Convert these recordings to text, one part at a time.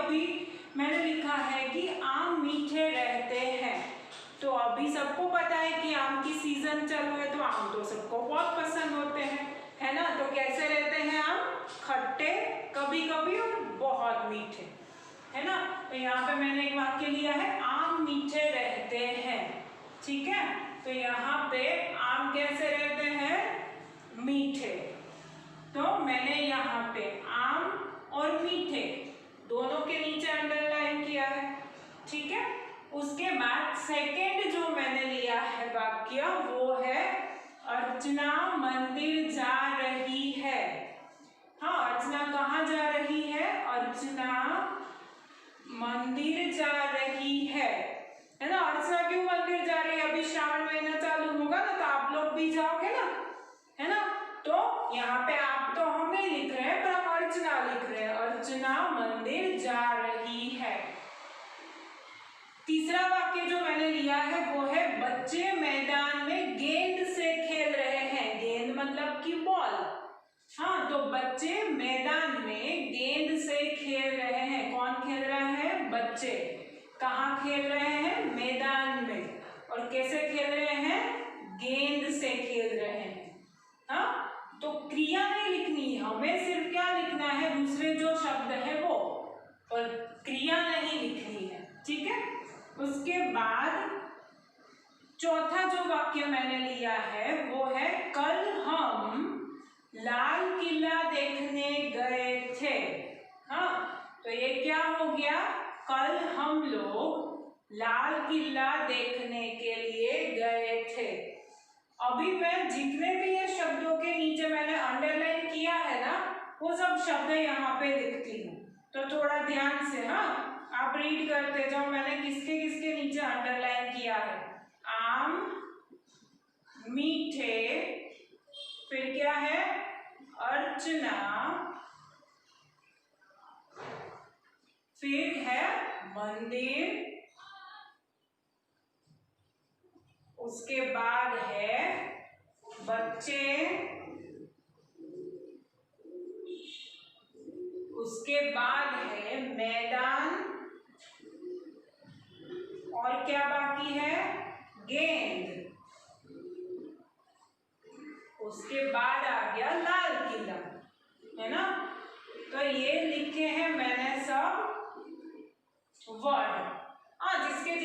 अभी मैंने लिखा है कि आम मीठे रहते हैं। तो अभी सबको पता है कि आम की सीजन चालू है, तो आम तो सबको बहुत पसंद होते हैं, है ना। तो कैसे रहते हैं आम? खट्टे कभी कभी और बहुत मीठे, है ना। तो यहाँ पे मैंने एक वाक्य लिया है, आम मीठे रहते हैं, ठीक है। तो यहाँ पे आम कैसे रहते हैं? मीठे। तो मैंने यहाँ पे आम और मीठे दोनों के नीचे अंडरलाइन किया है, ठीक है। उसके बाद सेकेंड जो मैंने लिया है वाक्य वो है, अर्चना मंदिर जा रही है। हाँ, अर्चना कहाँ जा रही है? अर्चना मंदिर जा रही है ना। अर्चना क्यों मंदिर जा रही है? अभी श्रावण महीना चालू होगा ना, तो आप लोग भी जाओगे ना, है ना। तो यहाँ पे आप तो हम नहीं लिख रहे हैं, पर हम अर्चना लिख रहे हैं। अर्चना मंदिर जा रही है। तीसरा वाक्य जो मैंने लिया है वो है, बच्चे मैदान में गेंद से खेल रहे हैं। गेंद मतलब की बॉल। हाँ, तो बच्चे मैदान में गेंद से खेल रहे हैं। कौन खेल रहा है? बच्चे। कहाँ खेल रहे हैं? मैदान में। और कैसे खेल रहे हैं? गेंद से खेल रहे हैं। हाँ, तो क्रिया नहीं लिखनी है हमें, सिर्फ क्या लिखना है? दूसरे जो शब्द है वो, और क्रिया नहीं लिखनी है, ठीक है। उसके बाद चौथा जो वाक्य मैंने लिया है वो है, कल हम लाल किला देखने गए थे। हाँ, तो ये क्या हो गया? कल हम लोग लाल किला देखने के लिए गए थे। अभी मैं जितने भी ये शब्दों के नीचे मैंने अंडरलाइन किया है ना, वो सब शब्द यहाँ पे लिखती हूँ, तो थोड़ा ध्यान से हाँ आप रीड करते जाओ। मैंने किसके किसके नीचे अंडरलाइन किया है? आम, मीठे, फिर क्या है? अर्चना, फिर है मंदिर, उसके बाद है बच्चे, उसके बाद है मैदान, और क्या बाकी है? गेंद, उसके बाद आ गया लाल किला, है ना। तो ये लिखे हैं मैंने सब वर्ड, हाँ, जिसके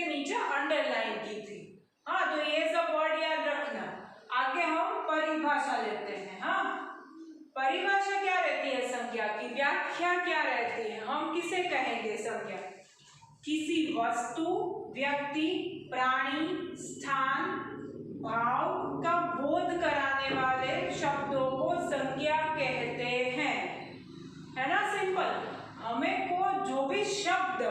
नीचे अंडरलाइन की थी। हाँ, तो ये सब वर्ड याद रखना। आगे हम परिभाषा लेते हैं। हाँ, परिभाषा क्या रहती है? संज्ञा की व्याख्या क्या रहती है? हम किसे कहेंगे संज्ञा? किसी वस्तु, व्यक्ति, प्राणी, स्थान, भाव का बोध कराने वाले शब्दों को संज्ञा कहते हैं, है ना। सिंपल। हमें को जो भी शब्द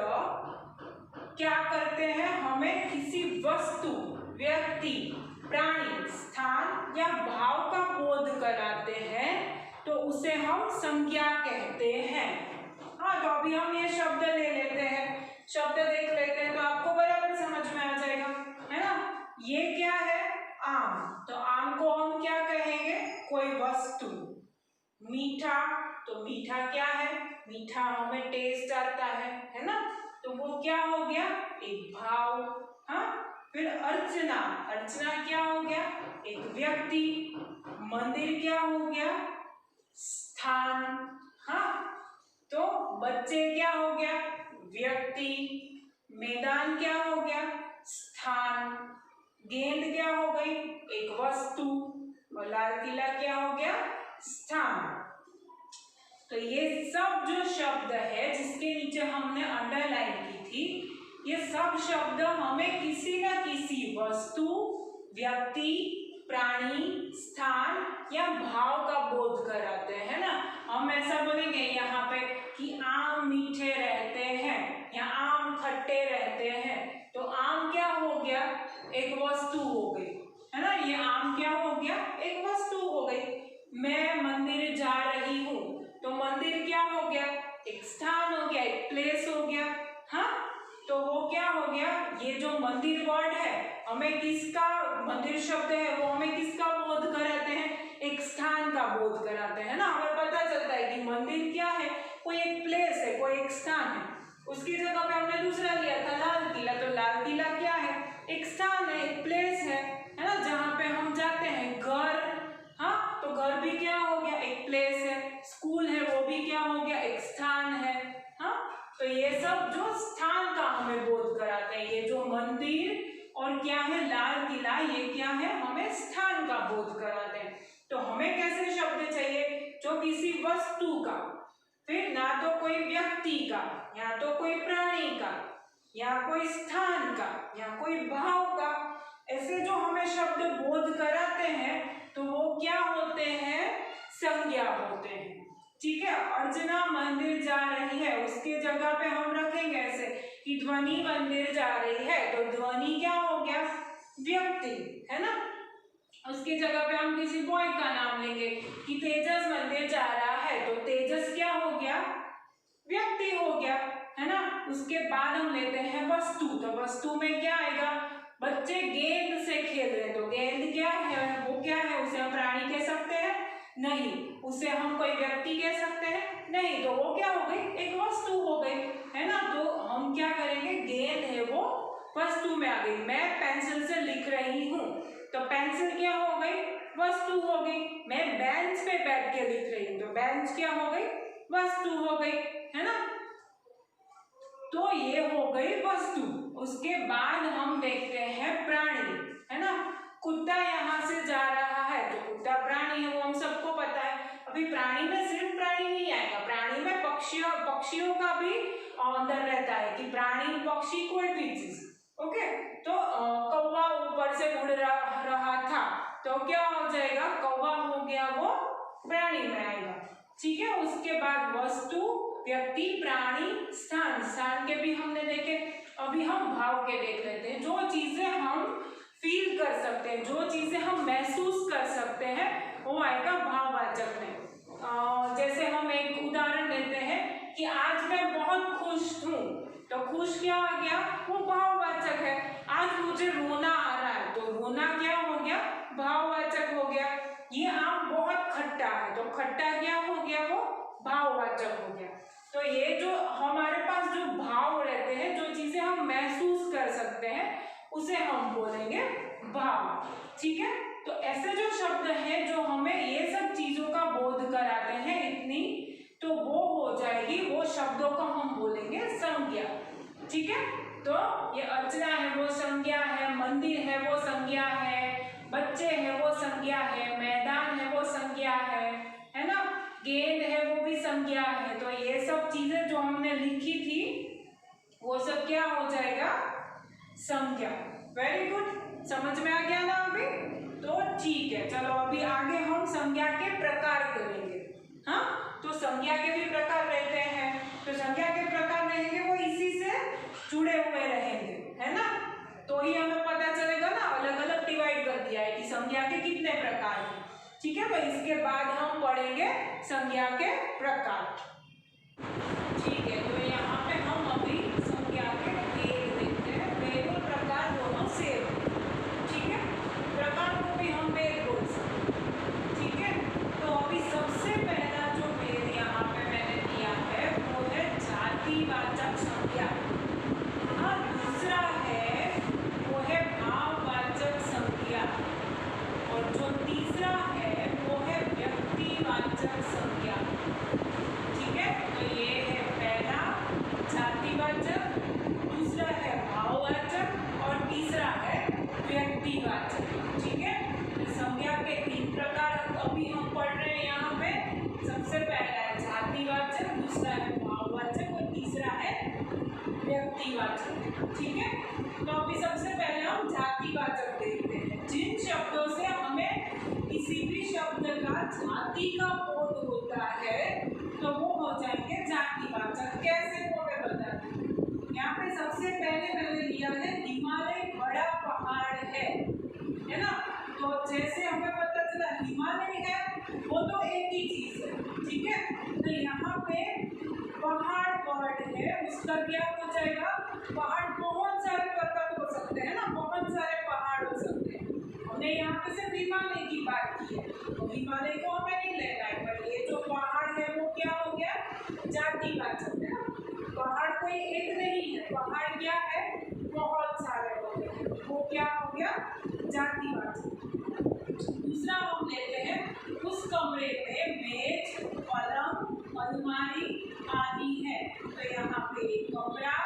क्या करते हैं, हमें किसी वस्तु, व्यक्ति, प्राणी, स्थान या भाव का बोध कराते हैं, तो उसे हम संज्ञा कहते हैं। हाँ, तो अभी हम ये शब्द ले लेते हैं, शब्द देख लेते हैं, तो आपको बराबर समझ में आ जाएगा, है ना। ये क्या है? आम। तो आम को हम क्या कहेंगे? कोई वस्तु। मीठा, तो मीठा क्या है? मीठा हमें टेस्ट आता है ना। तो वो क्या हो गया? एक भाव। हाँ, फिर अर्चना, अर्चना क्या हो गया? एक व्यक्ति। मंदिर क्या हो गया? स्थान। हाँ, तो बच्चे क्या हो गया? व्यक्ति। मैदान क्या हो गया? स्थान। गेंद क्या हो गई? एक वस्तु। और लाल किला क्या हो गया? स्थान। तो ये सब जो शब्द है जिसके नीचे हमने अंडरलाइन की थी, ये सब शब्द हमें किसी न किसी वस्तु, व्यक्ति, प्राणी, स्थान या भाव का बोध कराते हैं ना। हम ऐसा बोलेंगे यहाँ पे कि आम मीठे रहते हैं या आम खट्टे रहते हैं, तो आम क्या हो गया? एक वस्तु हो गई, है ना। ये आम क्या हो गया? एक वस्तु हो गई। मैं मंदिर जा रही हूँ, तो मंदिर क्या हो गया? एक स्थान हो गया, एक प्लेस हो गया। हाँ, तो वो क्या हो गया? ये जो मंदिर वर्ड है हमें किसका, मंदिर शब्द है वो हमें किसका बोध कराते हैं? एक स्थान का बोध कराते हैं ना। हमें पता चलता है कि मंदिर क्या है? कोई एक प्लेस है, कोई एक स्थान है। उसकी जगह पे हमने दूसरा लिया था लाल किला, तो लाल किला क्या है? एक स्थान है, एक प्लेस है ना, जहाँ पे हम जाते हैं। घर, हाँ, तो घर भी क्या हो गया? एक प्लेस है। स्कूल है, वो भी क्या हो गया? एक स्थान है। हाँ, तो ये सब जो स्थान का हमें बोध कराते हैं, ये जो मंदिर और क्या है लाल किला, ये क्या है? हमें स्थान का बोध कराते हैं। तो हमें कैसे शब्द चाहिए? जो किसी वस्तु का, फिर ना तो कोई व्यक्ति का, या तो कोई प्राणी का, या कोई स्थान का, या कोई भाव का, ऐसे जो हमें शब्द बोध कराते हैं तो वो क्या होते हैं? संज्ञा होते हैं। ठीक है, अर्चना मंदिर जा रही है, उसके जगह पे हम रखेंगे ऐसे कि ध्वनि मंदिर जा रही है, तो ध्वनि क्या हो गया? व्यक्ति, है ना। उसकी जगह पे हम किसी बॉय का नाम लेंगे कि तेजस मंदिर जा रहा है, तो तेजस क्या हो गया? व्यक्ति हो गया, है ना। उसके बाद हम लेते हैं वस्तु, तो वस्तु में क्या आएगा? बच्चे गेंद से खेल रहे हैं, तो गेंद क्या है? वो क्या है? उसे हम प्राणी कह सकते हैं? नहीं। उसे हम कोई व्यक्ति कह सकते हैं? नहीं। तो वो क्या हो गई? एक वस्तु हो गई, है ना। तो हम क्या करेंगे? गेंद है वो वस्तु में आ गई। मैं पेंसिल से लिख रही हूँ, तो पेंसिल क्या हो गई? वस्तु हो गई। मैं बेंच पे बैठ के लिख रही हूँ, तो बेंच क्या हो गई? वस्तु हो गई, है ना। तो ये हो गई वस्तु। उसके बाद हम देखते हैं प्राणी, है ना। कुत्ता यहाँ से जा रहा है, तो कुत्ता प्राणी है, वो हम सबको पता है। अभी प्राणी में सिर्फ प्राणी नहीं आएगा, प्राणी में पक्षियों का भी अंदर रहता है कि प्राणी, पक्षी, कोई भी चीज। ओके, तो कौवा ऊपर से उड़ रहा था, तो क्या हो जाएगा? कौवा हो गया, वो प्राणी में आएगा। ठीक है, उसके बाद वस्तु, व्यक्ति, प्राणी, स्थान। स्थान के भी हमने देखे। अभी हम भाव के देख लेते हैं। जो चीजें हम फील कर सकते हैं, जो चीजें हम महसूस कर सकते हैं, वो आएगा भाववाचक में। जैसे हम एक उदाहरण देते हैं कि आज मैं बहुत खुश हूँ, तो खुश क्या आ गया? वो भाववाचक है। आज मुझे रोना आ रहा है, तो रोना क्या हो गया? भाववाचक हो गया। ये आम बहुत खट्टा है, तो खट्टा क्या हो गया? वो भाववाचक हो गया। तो ये जो हमारे पास जो भाव रहते हैं, जो चीजें हम महसूस कर सकते हैं, उसे हम बोलेंगे भाव। ठीक है, तो ऐसे जो शब्द हैं जो हमें ये सब चीजों का बोध कराते हैं इतनी, तो वो हो जाएगी, वो शब्दों को हम बोलेंगे संज्ञा। ठीक है, तो ये अर्चना है वो संज्ञा है, मंदिर है वो संज्ञा है, बच्चे है वो संज्ञा है, मैदान है वो संज्ञा है ना, गेंद है वो भी संज्ञा है। तो ये सब चीजें जो हमने लिखी थी वो सब क्या हो जाएगा? संज्ञा। वेरी गुड, समझ में आ गया ना अभी? तो ठीक है, चलो अभी आगे हम संज्ञा के प्रकार करेंगे। हाँ, तो संज्ञा के भी प्रकार रहते हैं, तो संज्ञा के प्रकार रहेंगे वो इसी से जुड़े हुए रहेंगे, है ना। तो ही हमें पता चलेगा ना, अलग अलग डिवाइड कर दिया है कि संज्ञा के कितने प्रकार हैं। ठीक है, तो इसके बाद हम पढ़ेंगे संज्ञा के प्रकार। ठीक है, तो यहाँ पे हम अभी संज्ञा के भेद देखते हैं। भेद और प्रकार दोनों सेम। ठीक है, प्रकार को भी हम भेद बोल सकते हैं। ठीक है, तो अभी सबसे पहला जो भेद यहाँ पे मैंने दिया है वो है जातिवाचक संज्ञा। हाँ, दूसरा है वो है भाववाचक संज्ञा, और जो तीसरा है वो है व्यक्तिवाचक संज्ञा। ठीक है, तो ये है पहला जातिवाचक, दूसरा है भाववाचक, और तीसरा है व्यक्तिवाचक। ठीक है, तो संज्ञा के 3 प्रकार अभी हम पढ़ रहे हैं यहाँ पे। सबसे पहला है जातिवाचक, दूसरा है भाववाचक, और तीसरा है व्यक्तिवाचक। ठीक है, तो अभी सबसे पहले हम जातिवाचक देखते हैं। जिन शब्दों से हमें किसी भी शब्द का जाति का बोध होता है तो वो हो जाएंगे जातिवाचक। कैसे वो मैं बताती हूँ। यहाँ पे सबसे पहले मैंने लिया है हिमालय बड़ा पहाड़ है ना। तो जैसे हमें पता चला हिमालय है वो तो एक ही चीज है। ठीक है, तो यहाँ पे पहाड़ वर्ड है, उसका क्या हो जाएगा? पहाड़ बहुत सारे पर्वत हो सकते हैं ना, बहुत सारे पहाड़ हो सकते हैं। हमने यहाँ पे सिर्फ हिमालय की बात की है, तो हिमालय को हमें नहीं लेना है, पर ये जो पहाड़ है वो क्या हो गया? जातिवाचक है ना। पहाड़ क्या है, बहुत सारे होते हैं, वो क्या हो गया, जातिवाचक। दूसरा हम लेते हैं, उस कमरे में मेज, पलंग, अलमारी आदि है। तो यहाँ पे कमरा,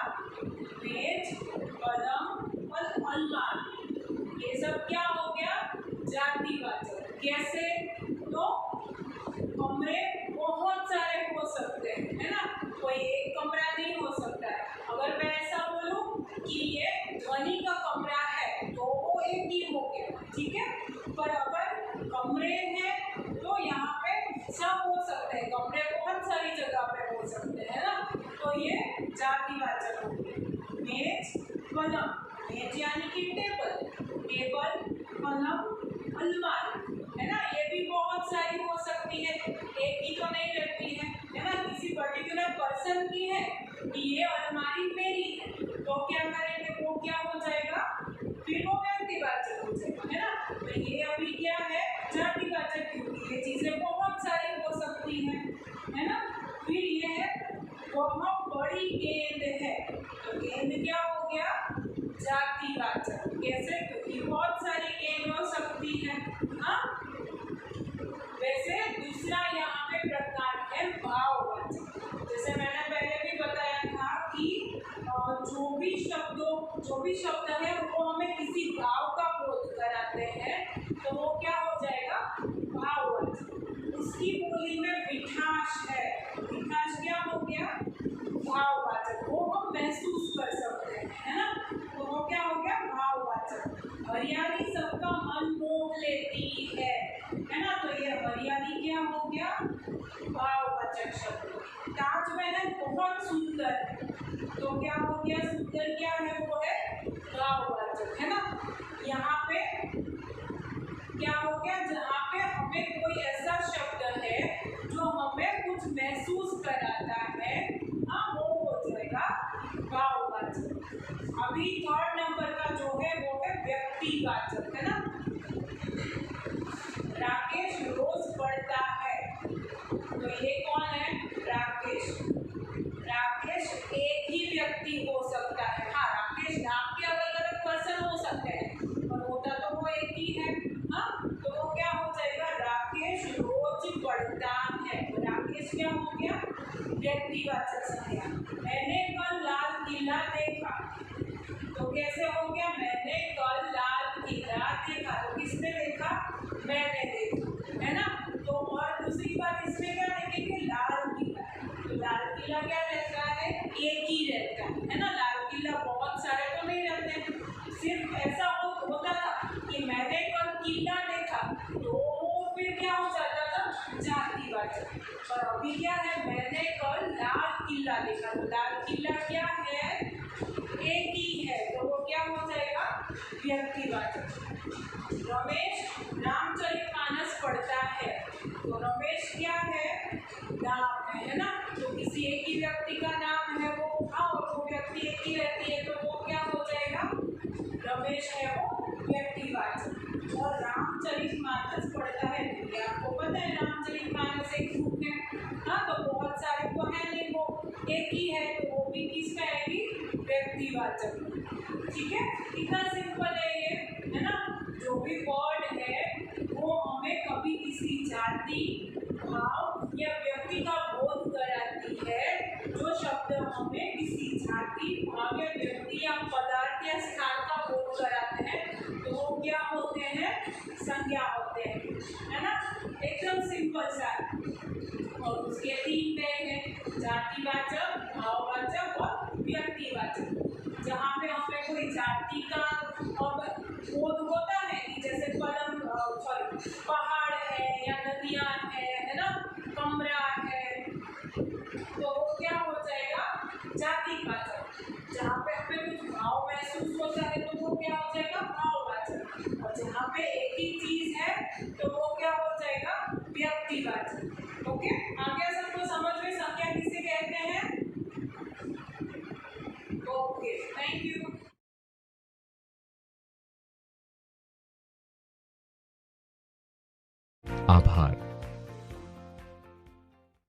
मेज, पलंग और अलमारी, ये सब क्या हो गया, जातिवाचक। कैसे, तो कमरे बहुत सारे हो सकते हैं, है ना, कोई एक कमरा नहीं हो सकता है। अगर मैं ऐसा बोलूं कि ये ध्वनि का कमरा है तो वो एक ही हो गया, ठीक है। पर अगर कमरे हैं तो यहाँ पे सब हो सकते हैं, कमरे बहुत सारी जगह पे हो सकते हैं ना, तो ये जातिवाचक हो गए। मेज, पलंग, मेज यानी कि टेबल, टेबल, पलंग, अलमारी, है ना, ये भी बहुत सारी हो सकती है, एक ही तो नहीं रहती है ना, किसी पर्टिकुलर पर्सन की है कि ये अलमारी मेरी है, तो क्या करेंगे, वो क्या हो जाएगा, फिर वो व्यक्तिवाचक हो जाएगा, है ना। तो ये अभी क्या है, जातिवाचक, क्योंकि ये चीजें बहुत सारी हो सकती हैं, है ना। फिर ये है, बहुत बड़ी गेंद है, तो गेंद क्या हो गया, जातिवाचक। कैसे, क्योंकि बहुत सारी गेंद हो सकती है, हाँ। वैसे दूसरा यहाँ पे प्रकार है भाववाचक। जैसे मैंने पहले भी बताया था कि जो भी शब्द है वो हमें किसी भाव का बोध कराते हैं, तो वो क्या हो जाएगा, भाववाचक। उसकी बोली में मिठास है, मिठास क्या हो गया, भाववाचक, वो हम महसूस कर सकते हैं, है ना, तो वो क्या हो गया, भाववाचक। हरियाली सबका मन मोह लेती है ना, तो ये हरियाली क्या हो गया, भाववाचक शब्द। ताजमहल बहुत सुंदर है, तो क्या हो गया, सुंदर क्या है, वो है भाववाचक, है ना। यहाँ पे क्या हो गया, जहाँ पे हमें कोई ऐसा शब्द है जो हमें कुछ महसूस कराता है, हाँ, वो हो जाएगा भाववाचक। अभी थर्ड नंबर का जो है वो है व्यक्तिवाचक, है ना। राकेश रोज पढ़ता है, तो ये कौन है, राकेश। राकेश एक ही व्यक्ति हो सकता है, हाँ, राकेश नाम के अलग अलग पर्सन हो सकते हैं, पर होता तो वो एक ही है, हाँ। तो वो क्या हो जाएगा, राकेश रोज पढ़ता है, राकेश क्या हो गया, व्यक्तिवाचक संज्ञा। मैंने कल लाल किला देखा, तो कैसे हो गया, मैंने कल लाल किला देखा, तो किसने देखा, मैंने देखा, है ना। तो और दूसरी बात इसमें क्या देखेंगे, लाल किला, तो लाल किला क्या रहता है, एक ही रहता है ना, लाल किला बहुत सारे तो नहीं रहते। सिर्फ ऐसा होता था कि मैंने कल किला देखा, तो फिर क्या हो जाता था, जातिवाचक। और अभी क्या है, मैंने कल लाल किला देखा, तो लाल किला क्या है, एक ही है, तो वो क्या हो जाएगा, व्यक्तिवाचक। रमेश रामचरितमानस पढ़ता है, तो रमेश क्या है, नाम है ना, तो किसी एक ही व्यक्ति का नाम है वो, हाँ, और वो व्यक्ति एक ही रहती है, तो वो क्या हो जाएगा, रमेश है वो व्यक्तिवाचक। और रामचरितमानस पढ़ता है, क्योंकि आपको पता है रामचरितमानस एक बुक है, हाँ, तो बहुत सारे तो है नहीं, वो एक ही है, तो वो भी किस में आएगी, व्यक्तिवाचक। ठीक है, कितना सिंपल है ये, है ना। जो भी वर्ड है वो हमें कभी किसी जाति, भाव या व्यक्ति का बोध कराती है, जो शब्द हमें किसी जाति, भाव या व्यक्ति या पदार्थ या स्थान का बोध कराते हैं, तो वो क्या होते हैं, संज्ञा होते हैं, है ना। एकदम सिंपल सा। और उसके तीन पैर हैं, जातिवाचक, भाववाचक और व्यक्तिवाचक। जहाँ पे हमें कोई जाति का बोध होता है कि जैसे पहाड़ है या नदियाँ है ना, कमरा है, तो वो क्या हो जाएगा, जातिवाचक। जहाँ पे हमें कुछ भाव महसूस होता है तो वो क्या हो जाएगा, भाववाचक। और जहाँ पे एक ही चीज है तो वो क्या हो जाएगा, व्यक्तिवाचक। ओके, आगे सबको समझ में संज्ञा किसे कहते हैं। Okay, thank you. आभार।